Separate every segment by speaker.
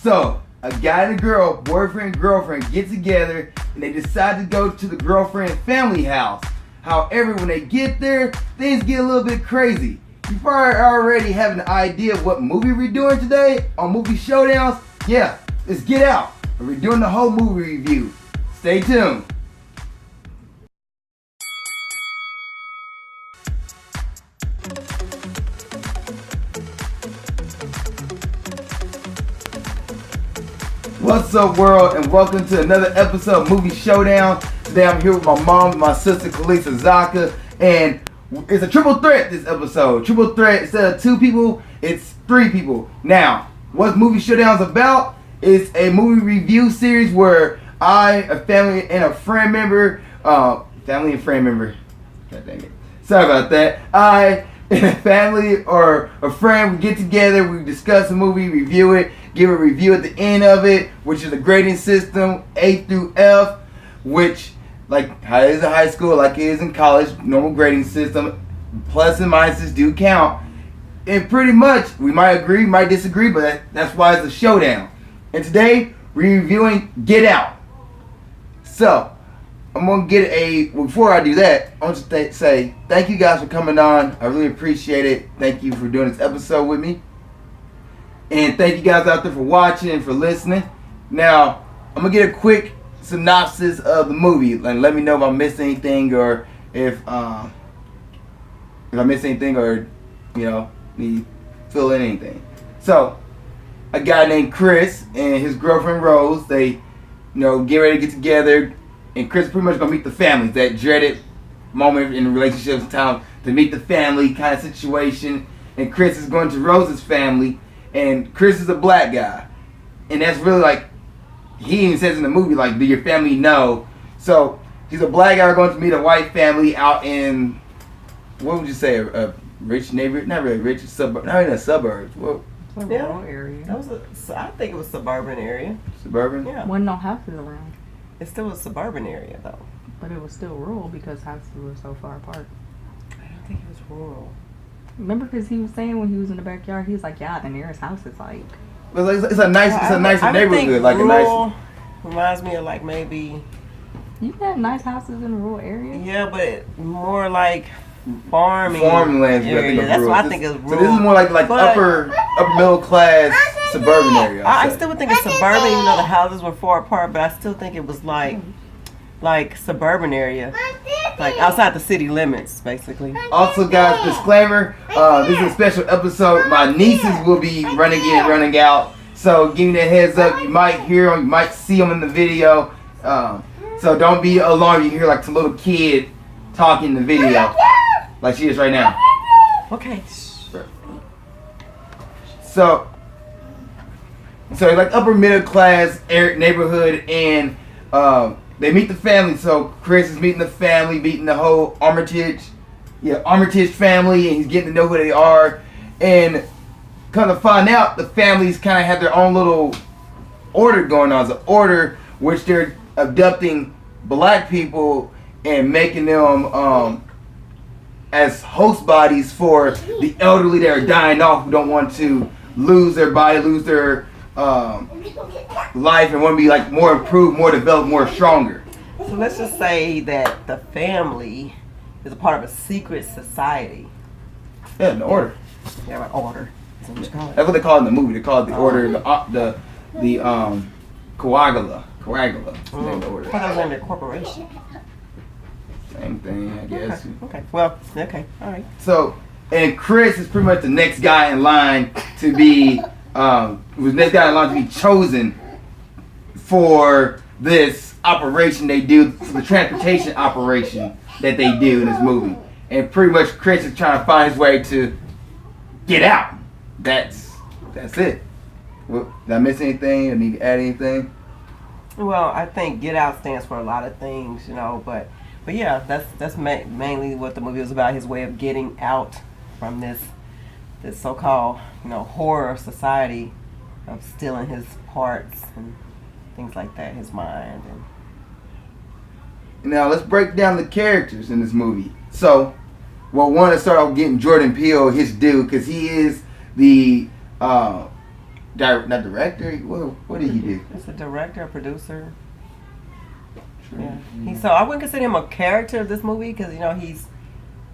Speaker 1: So, a guy and a girl, boyfriend and girlfriend, get together and they decide to go to the girlfriend's family house. However, when they get there, things get a little bit crazy. You probably already have an idea of what movie we're doing today on Movie Showdowns. Yeah, it's Get Out. And we're doing the whole movie review. Stay tuned. What's up, world, and welcome to another episode of Movie Showdown. Today I'm here with my mom and my sister Kaluuya, Zakka, and it's a triple threat this episode. Triple threat, instead of two people, it's three people. Now, what Movie Showdown's about is a movie review series where I, a family and a friend member, God dang it. Sorry about that. I and a family or a friend, we get together, we discuss a movie, review it, give a review at the end of it, which is a grading system, A through F, which, like how it is in high school, like it is in college, normal grading system, plus and minuses do count. And pretty much, we might agree, might disagree, but that's why it's a showdown. And today, we're reviewing Get Out. So, I'm going to before I do that, I want to say thank you guys for coming on. I really appreciate it. Thank you for doing this episode with me. And thank you guys out there for watching and for listening. Now, I'm going to get a quick synopsis of the movie. And let me know if I missed anything or if I missed anything or, need fill in anything. So, a guy named Chris and his girlfriend Rose, they, get ready to get together. And Chris is pretty much going to meet the family. That dreaded moment in relationships, time to meet the family kind of situation. And Chris is going to Rose's family. And Chris is a black guy. And that's really like, he even says in the movie, like, do your family know? So, he's a black guy going to meet a white family out in, what would you say, a rich neighborhood? Not really rich, not in a suburb. Well,
Speaker 2: rural area. I think it was suburban area.
Speaker 1: Suburban?
Speaker 2: Yeah.
Speaker 3: Wasn't no houses around.
Speaker 2: It's still a suburban area, though.
Speaker 3: But it was still rural because houses were so far apart.
Speaker 2: I don't think it was rural.
Speaker 3: Remember, because he was saying when he was in the backyard, he was like, "Yeah, the nearest house is like."
Speaker 1: It's a nice neighborhood, like a
Speaker 2: nice. Reminds me of like maybe.
Speaker 3: You got nice houses in rural areas.
Speaker 2: Yeah, but more like farmland.
Speaker 1: That's
Speaker 2: what I think is rural.
Speaker 1: So this is more like upper middle class suburban area.
Speaker 2: I still would think it's suburban, even though the houses were far apart. But I still think it was like suburban area, like outside the city limits, basically.
Speaker 1: Also, guys, disclaimer: this is a special episode. My nieces will be running in and running out, so give me a heads up. You might hear them, you might see them in the video. So don't be alarmed. You hear like some little kid talking in the video, like she is right now.
Speaker 2: Okay.
Speaker 1: So like upper middle class neighborhood, and they meet the family. So Chris is meeting the family, meeting the whole Armitage family, and he's getting to know who they are. And kind of find out the families kind of have their own little order going on. It's an order which they're abducting black people and making them as host bodies for the elderly that are dying off, who don't want to lose their body, lose their life, and want to be like more improved, more developed, more stronger.
Speaker 2: So let's just say that the family is a part of a secret society.
Speaker 1: Yeah, the order.
Speaker 2: Yeah, an order. Is that what you call it?
Speaker 1: That's what they call it in the movie. They call it the order, the Coagula. That's the name of the order.
Speaker 2: I thought that was under corporation.
Speaker 1: Same thing, I guess.
Speaker 2: Okay. Well, okay. All right.
Speaker 1: So, and Chris is pretty much the next guy in line to be, chosen for this operation they do, for the transportation operation that they do in this movie. And pretty much Chris is trying to find his way to get out. That's it. Well, did I miss anything? I need to add anything?
Speaker 2: Well, I think Get Out stands for a lot of things, but yeah, that's mainly what the movie was about. His way of getting out from this so-called horror society of stealing his parts and things like that, his mind. And
Speaker 1: now let's break down the characters in this movie. So, one to start off getting Jordan Peele his due, because he is the not director. What did he do?
Speaker 2: He's a director, a producer. Yeah. So I wouldn't consider him a character of this movie because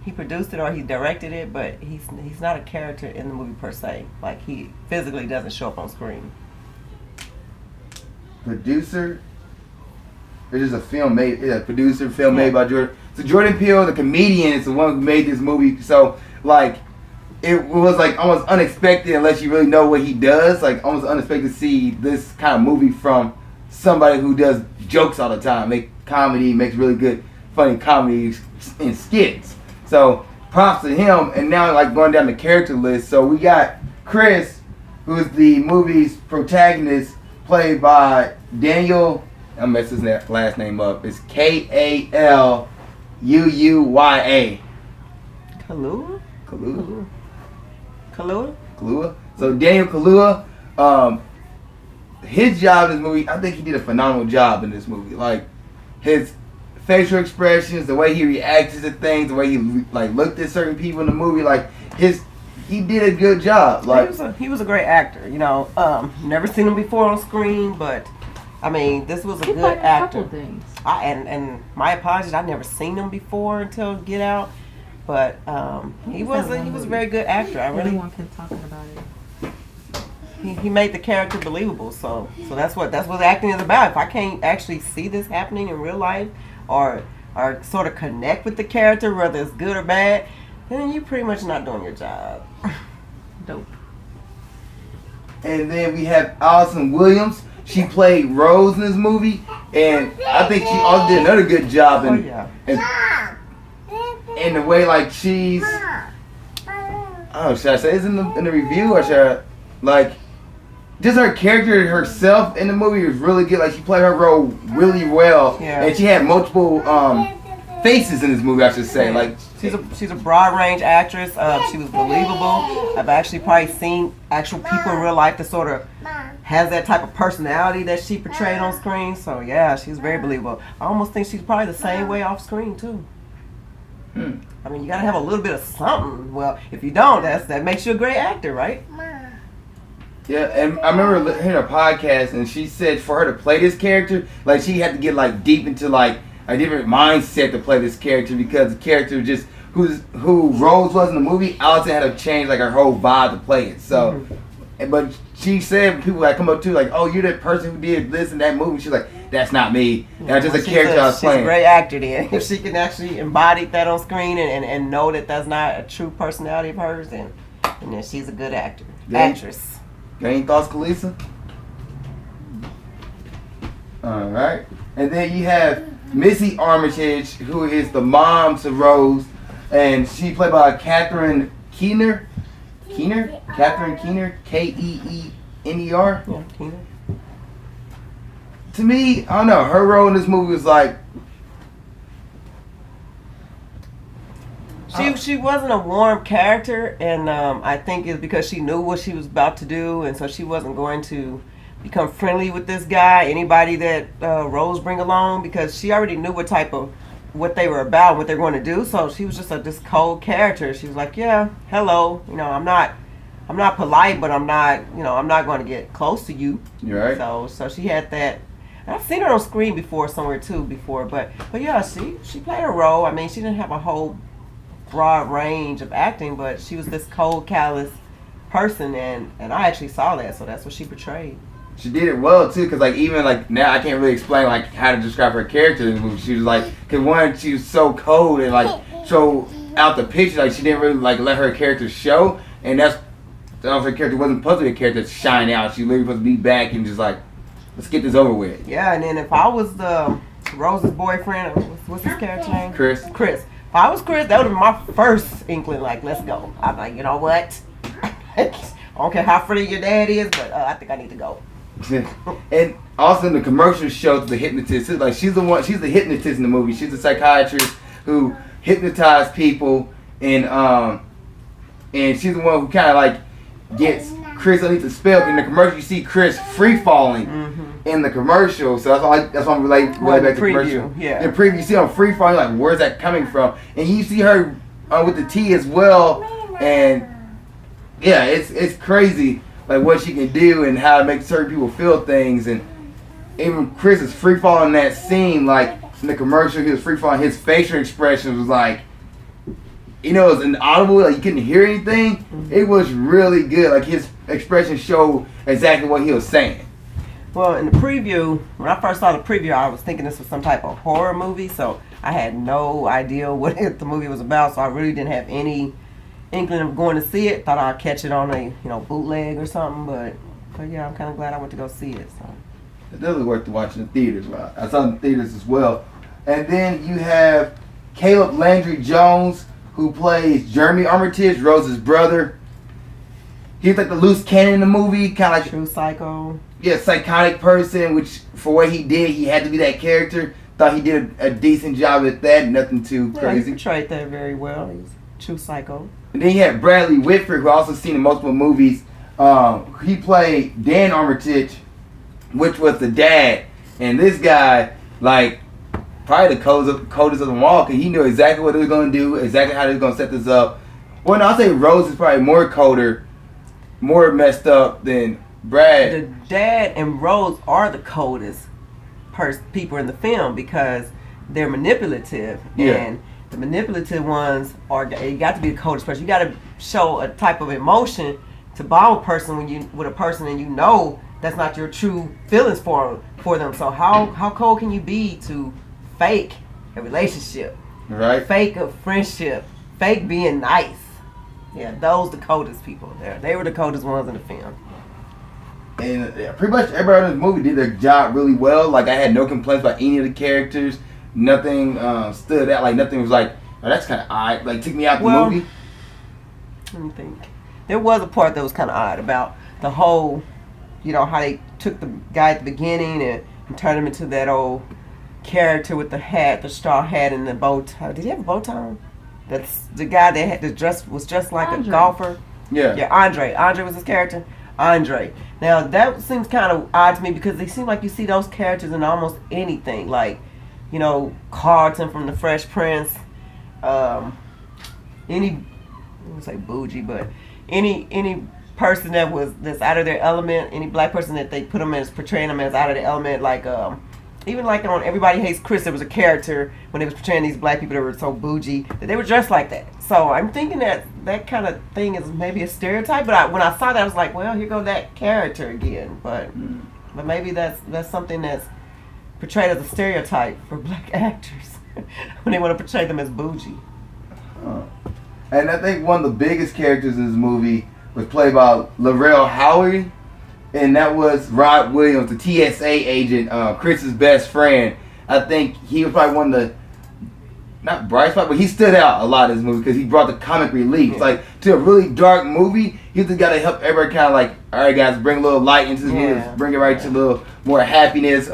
Speaker 2: he produced it or he directed it, but he's not a character in the movie per se. Like he physically doesn't show up on screen.
Speaker 1: Producer. It's just a film made. Yeah, producer film made by Jordan. So Jordan Peele, the comedian, is the one who made this movie. So like, it was like almost unexpected unless you really know what he does. Like almost unexpected to see this kind of movie from somebody who does jokes all the time, make comedy, makes really good, funny comedy and skits. So props to him. And now like going down the character list. So we got Chris, who is the movie's protagonist, played by Daniel. I messed his last name up. It's Kaluuya.
Speaker 2: Kaluuya?
Speaker 1: Kaluuya.
Speaker 2: Kaluuya?
Speaker 1: Kaluuya. So Daniel Kaluuya, his job in this movie, I think he did a phenomenal job in this movie. Like his facial expressions, the way he reacted to things, the way he like looked at certain people in the movie, like he did a good job. Like
Speaker 2: he was a great actor. Never seen him before on screen, but I mean, this was a good actor.
Speaker 3: Things.
Speaker 2: And my apologies, I've never seen him before until Get Out, but he was a very good actor.
Speaker 3: Everyone kept talking about it.
Speaker 2: He made the character believable, so that's what acting is about. If I can't actually see this happening in real life, or sort of connect with the character, whether it's good or bad, then you're pretty much not doing your job.
Speaker 3: Dope.
Speaker 1: And then we have Allison Williams. She played Rose in this movie, and I think she also did another good job in the way like she's. Oh, should I say this in the review or should I like? Just her character herself in the movie was really good. Like she played her role really well, and she had multiple faces in this movie. I should say, like
Speaker 2: she's a broad range actress. She was believable. I've actually probably seen actual people in real life that sort of has that type of personality that she portrayed on screen. So yeah, she's very believable. I almost think she's probably the same way off screen too. I mean, you gotta have a little bit of something. Well, if you don't, that makes you a great actor, right?
Speaker 1: Yeah, and I remember hearing a podcast, and she said for her to play this character, like she had to get like deep into like a different mindset to play this character because the character just who Rose was in the movie, Allison had to change like her whole vibe to play it. So, but she said when people like come up to like, oh, you're that person who did this and that movie. She's like, that's not me. That's just a character I was playing.
Speaker 2: She's a great actor then. If she can actually embody that on screen and know that that's not a true personality of hers, then she's a good actor. Actress.
Speaker 1: Got any thoughts, Kalisa? All right. And then you have Missy Armitage, who is the mom to Rose, and she played by Catherine Keener. Catherine Keener, Keener.
Speaker 2: Yeah, Keener.
Speaker 1: To me, I don't know. Her role in this movie was like.
Speaker 2: She wasn't a warm character, and I think it's because she knew what she was about to do, and so she wasn't going to become friendly with this guy, anybody that Rose bring along, because she already knew what they were about, what they were going to do. So she was just this cold character. She was like, yeah, hello, I'm not polite, but I'm not going to get close to you.
Speaker 1: You're right.
Speaker 2: So she had that. And I've seen her on screen before, somewhere too, but yeah, she played a role. I mean, she didn't have a whole broad range of acting, but she was this cold, callous person, and I actually saw that, so that's what she portrayed.
Speaker 1: She did it well too, because like even like now I can't really explain like how to describe her character in the movie. She was like, because one, she was so cold and like so out the picture, like she didn't really like let her character show, and her character wasn't supposed to be a character to shine out. She literally supposed to be back and just like, let's get this over with.
Speaker 2: Yeah, and then if I was the Rose's boyfriend, what's his character name?
Speaker 1: Chris.
Speaker 2: If I was Chris, that would have been my first inkling, like, let's go. I'm like, you know what? I don't care how pretty your dad is, but I think I need to go.
Speaker 1: And also in the commercial show, the hypnotist, like she's the hypnotist in the movie. She's a psychiatrist who hypnotized people, and she's the one who kind of like gets Chris underneath the spell. In the commercial, you see Chris free falling in the commercial, so that's why I'm relating back to the commercial.
Speaker 2: Yeah.
Speaker 1: In the preview, you see him free falling, like where's that coming from? And you see her with the T as well, and yeah, it's crazy. like what she can do and how to make certain people feel things. And even Chris is free falling in that scene, like in the commercial, he was free falling. His facial expressions was like, you know, it was inaudible, like you couldn't hear anything. It was really good. Like his expression showed exactly what he was saying.
Speaker 2: Well, in the preview, when I first saw the preview, I was thinking this was some type of horror movie, so I had no idea what the movie was about, so I really didn't have any inkling of going to see it. Thought I'd catch it on a bootleg or something, but yeah, I'm kind of glad I went to go see it. So
Speaker 1: it doesn't worth watching in theaters. Right? I saw it in theaters as well. And then you have Caleb Landry Jones, who plays Jeremy Armitage, Rose's brother. He's like the loose cannon in the movie, kind of like
Speaker 2: true psycho.
Speaker 1: Yeah, psychotic person, which for what he did, he had to be that character. Thought he did a decent job at that, nothing too crazy.
Speaker 2: He portrayed that very well. He was a true psycho.
Speaker 1: And then you had Bradley Whitford, who I also seen in multiple movies. He played Dan Armitage, which was the dad. And this guy, like, probably the coldest of them all, because he knew exactly what he was going to do, exactly how he was going to set this up. Well, no, I'll say Rose is probably more colder, more messed up than Brad.
Speaker 2: The dad and Rose are the coldest people in the film because they're manipulative.
Speaker 1: Yeah.
Speaker 2: And the manipulative ones you got to be the coldest person. You got to show a type of emotion to bond with a person and you know that's not your true feelings for them. So how cold can you be to fake a relationship,
Speaker 1: right?
Speaker 2: Fake a friendship, fake being nice? Yeah, those the coldest people there. They were the coldest ones in the film.
Speaker 1: And pretty much everybody in this movie did their job really well. Like I had no complaints about any of the characters. Nothing stood out. Like nothing was like, oh, that's kind of odd. Like took me out the movie.
Speaker 2: Let me think. There was a part that was kind of odd about the whole, how they took the guy at the beginning and turned him into that old character with the hat, the straw hat, and the bow tie. Did he have a bow tie? That's the guy that had was dressed like
Speaker 3: Andre.
Speaker 2: a golfer.
Speaker 1: Yeah,
Speaker 2: Andre. Andre was his character. Andre. Now that seems kind of odd to me because they seem like you see those characters in almost anything, like Carlton from The Fresh Prince. I wouldn't say bougie, but any person that's out of their element, any black person that they put them as portraying them as out of their element, like even like on Everybody Hates Chris, there was a character when they was portraying these black people that were so bougie that they were dressed like that. So I'm thinking that kind of thing is maybe a stereotype. But when I saw that, I was like, well, here go that character again. But maybe that's something that's portrayed as a stereotype for black actors when they want to portray them as bougie.
Speaker 1: And I think one of the biggest characters in this movie was played by Howery. And that was Rod Williams, the TSA agent, Chris's best friend. I think he was probably one of the, not bright spot, but he stood out a lot in this movie because he brought the comic relief.
Speaker 2: Yeah.
Speaker 1: Like, to a really dark movie, he's just got to help everybody kind of like, all right, guys, bring a little light into this movie, bring it right to a little more happiness.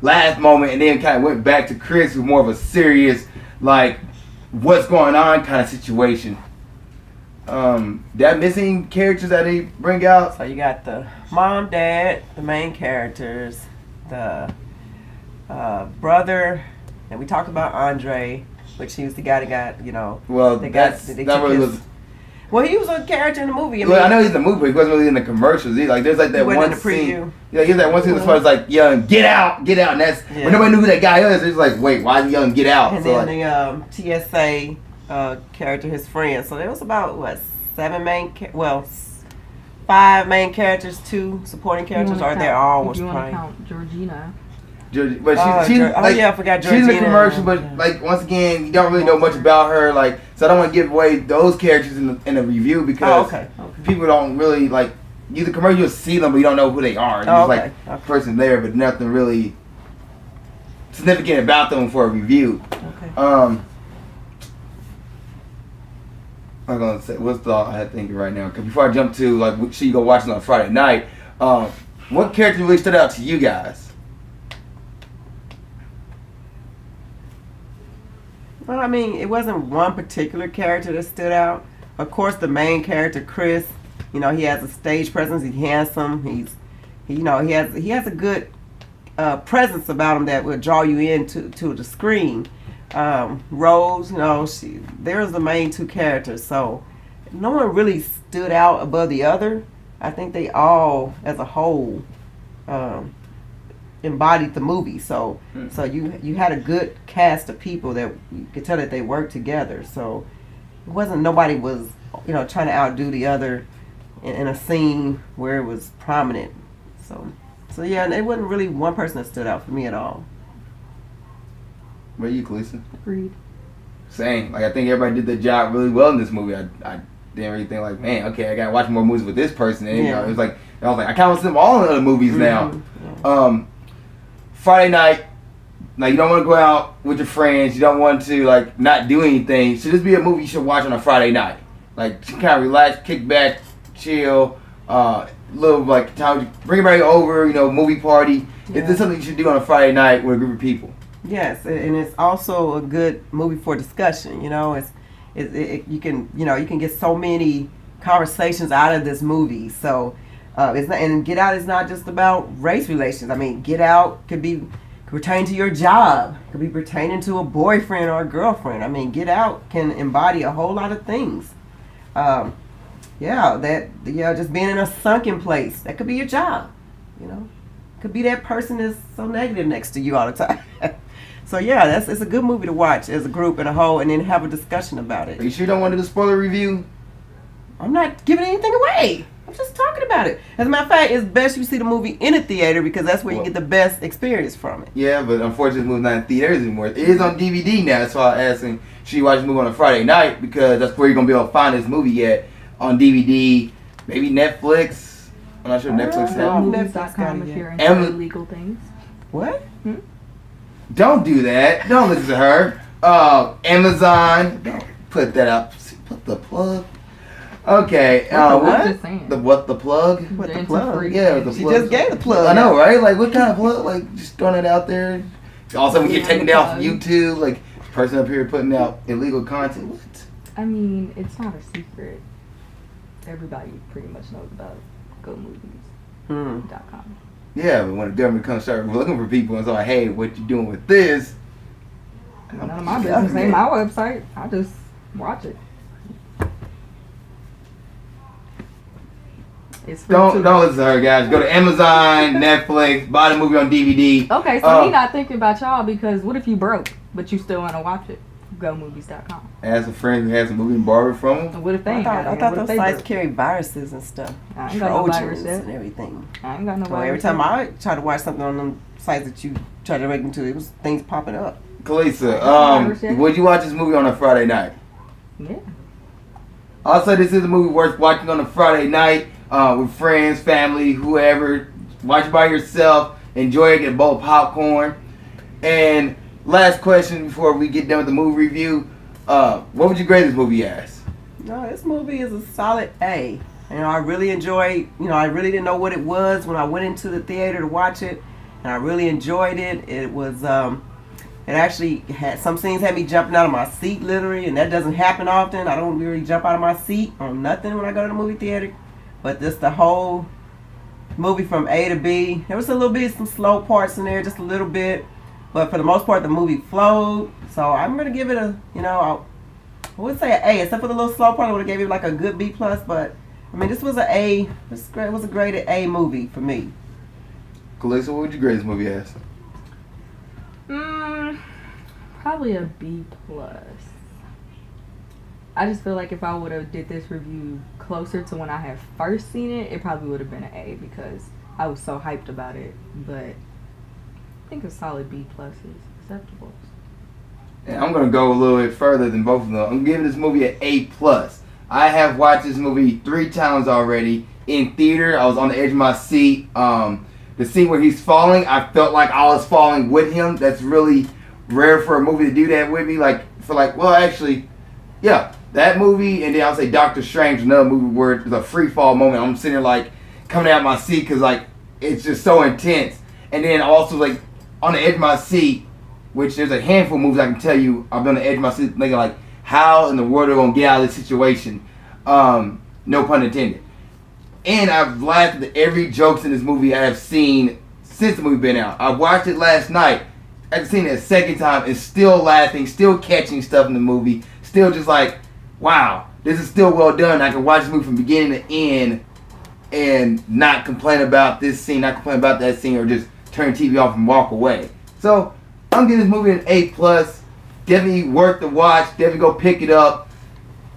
Speaker 1: Last moment, and then kind of went back to Chris with more of a serious, like, what's going on kind of situation. Did I miss any characters that they bring out?
Speaker 2: So you got the mom, dad, the main characters, the brother, and we talked about Andre, which he was the guy that got,
Speaker 1: Well,
Speaker 2: Well, he was a character in the movie.
Speaker 1: I know he's in the movie, but he wasn't really in the commercials. Like, there's like that one scene. Yeah, he's that one scene as far as like yelling, "Get out, get out!" And that's when nobody knew who that guy is. It's like, wait, why is he yelling, "Get out"?
Speaker 2: And
Speaker 1: so
Speaker 2: then
Speaker 1: like,
Speaker 2: the TSA character, his friend. So there was about 5 main characters, 2 supporting characters, or they all was
Speaker 3: you want to
Speaker 2: playing.
Speaker 3: count Georgina.
Speaker 1: But she's like,
Speaker 2: I forgot Georgina.
Speaker 1: She's in the commercial, but like once again, you don't really know much about her. Like, so I don't want to give away those characters in the review because people don't really like. The commercial, you'll see them, but you don't know who they are. It's just like a person there, but nothing really significant about them for a review.
Speaker 2: Okay.
Speaker 1: I'm gonna say what's the I had thinking right now. Cause before I jump to like, so you go watch it on Friday night. What character really stood out to you guys?
Speaker 2: Well, I mean, it wasn't one particular character that stood out. Of course, the main character, Chris, he has a stage presence. He's handsome. He has a good presence about him that will draw you into the screen. Rose, there's the main 2 characters. So no one really stood out above the other. I think they all, as a whole, embodied the movie. So you had a good cast of people that you could tell that they worked together. So it wasn't nobody was trying to outdo the other in a scene where it was prominent. So yeah, and it wasn't really one person that stood out for me at all.
Speaker 1: What are you, Kaluuya?
Speaker 3: Agreed.
Speaker 1: Same. Like, I think everybody did their job really well in this movie. I didn't really think like, man, okay, I gotta watch more movies with this person. And it was like, I was like, I kind of see them all in other movies now. Yeah. Friday night, like, you don't want to go out with your friends. You don't want to like not do anything. So this be a movie you should watch on a Friday night. Like, kind of relax, kick back, chill. Little like time, bring everybody over. Movie party. Yeah. Is this something you should do on a Friday night with a group of people?
Speaker 2: Yes, and it's also a good movie for discussion. You can get so many conversations out of this movie. So it's not, and Get Out is not just about race relations. I mean, Get Out could pertain to your job, could be pertaining to a boyfriend or a girlfriend. I mean, Get Out can embody a whole lot of things. Just being in a sunken place, that could be your job. Could be that person that's so negative next to you all the time. So yeah, it's a good movie to watch as a group and a whole, and then have a discussion about it.
Speaker 1: Are you sure you don't want to do the spoiler review?
Speaker 2: I'm not giving anything away. I'm just talking about it. As a matter of fact, it's best you see the movie in a theater because that's where you get the best experience from it.
Speaker 1: Yeah, but unfortunately, the movie's not in theaters anymore. It is on DVD now. That's why I asked him, should you watch the movie on a Friday night? Because that's where you're going to be able to find this movie at, on DVD, maybe Netflix. I'm not sure if Netflix has it.
Speaker 3: Movies.com if you're into illegal things.
Speaker 2: What?
Speaker 1: Don't do that. Don't listen to her. Amazon. Don't put that up. Put the plug. Okay. The what? The plug?
Speaker 2: What the plug?
Speaker 1: Yeah, the plug.
Speaker 2: She just gave the plug.
Speaker 1: I know, right? Like, what kind of plug? Like, just throwing it out there. All of a sudden, we get taken down from YouTube. Like, this person up here putting out illegal content. What?
Speaker 3: I mean, it's not a secret. Everybody pretty much knows about GoMovies.com.
Speaker 1: Yeah, but when the government comes start looking for people and say, like, hey, what you doing with this?
Speaker 3: None of my business. Ain't my website. I just watch it.
Speaker 1: Don't listen to her, guys. Go to Amazon, Netflix, buy the movie on DVD.
Speaker 3: Okay, so me not thinking about y'all because what if you broke, but you still want to watch it? GoMovies.com.
Speaker 1: Ask a friend who has a movie and borrow it from them.
Speaker 3: And what if they ain't got it?
Speaker 2: I thought those sites carry viruses and stuff.
Speaker 3: I ain't got no virus yet.
Speaker 2: And everything.
Speaker 3: I ain't got no virus.
Speaker 2: Every time I try to watch something on them sites that you try to make them to, it was things popping up.
Speaker 1: Kaluuya, would you watch this movie on a Friday night?
Speaker 3: Yeah.
Speaker 1: Also, this is a movie worth watching on a Friday night with friends, family, whoever. Watch it by yourself. Enjoy it. Get a bowl of popcorn. And last question before we get done with the movie review. What would you grade this movie as?
Speaker 2: No, this movie is a solid A. I really enjoyed, I really didn't know what it was when I went into the theater to watch it. And I really enjoyed it. It was, it actually had, some scenes had me jumping out of my seat literally. And that doesn't happen often. I don't really jump out of my seat on nothing when I go to the movie theater. But this, the whole movie from A to B. There was a little bit, some slow parts in there, just a little bit. But for the most part, the movie flowed. So I'm going to give it a, I would say an A. Except for the little slow part, I would have gave it like a good B+. But, I mean, this was an A. It was a graded A movie for me.
Speaker 1: Kaluuya, what would you grade this movie as?
Speaker 3: Probably a B+. I just feel like if I would have did this review closer to when I had first seen it, it probably would have been an A because I was so hyped about it. But I think a solid B+ is acceptable.
Speaker 1: And I'm going to go a little bit further than both of them. I'm giving this movie an A+. I have watched this movie 3 times already in theater. I was on the edge of my seat. The scene where he's falling, I felt like I was falling with him. That's really rare for a movie to do that with me. That movie, and then I'll say Doctor Strange, another movie where it's a free fall moment. I'm sitting there like coming out of my seat because like it's just so intense. And then also like on the edge of my seat, which there's a handful of movies I can tell you I've been on the edge of my seat thinking like, how in the world are we gonna get out of this situation? No pun intended. And I've laughed at every jokes in this movie I have seen since the movie been out. I watched it last night. I've seen it a second time and still laughing, still catching stuff in the movie, still just like, wow, this is still well done. I can watch this movie from beginning to end and not complain about this scene, not complain about that scene, or just turn TV off and walk away. So I'm giving this movie an A+. Definitely worth the watch. Definitely go pick it up.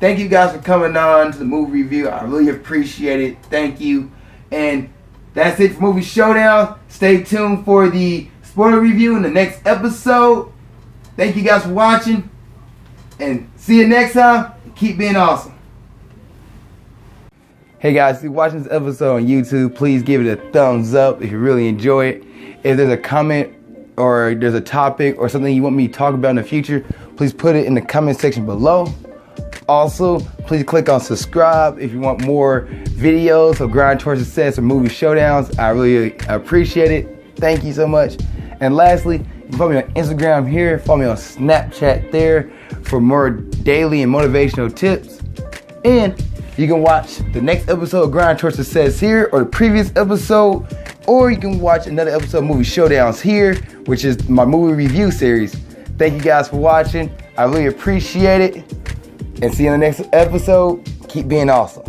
Speaker 1: Thank you guys for coming on to the movie review. I really appreciate it. Thank you. And that's it for Movie Showdown. Stay tuned for the spoiler review in the next episode. Thank you guys for watching. And see you next time. Keep being awesome. Hey guys, if you're watching this episode on YouTube, please give it a thumbs up if you really enjoy it. If there's a comment or there's a topic or something you want me to talk about in the future, please put it in the comment section below. Also, please click on subscribe if you want more videos of Grind Towards Success or Movie Showdowns. I really appreciate it. Thank you so much. And lastly, you can follow me on Instagram here, follow me on Snapchat there for more daily and motivational tips. And you can watch the next episode of Grind Towards Success here, or the previous episode, or you can watch another episode of Movie Showdowns here, which is my movie review series. Thank you guys for watching. I really appreciate it. And see you in the next episode. Keep being awesome.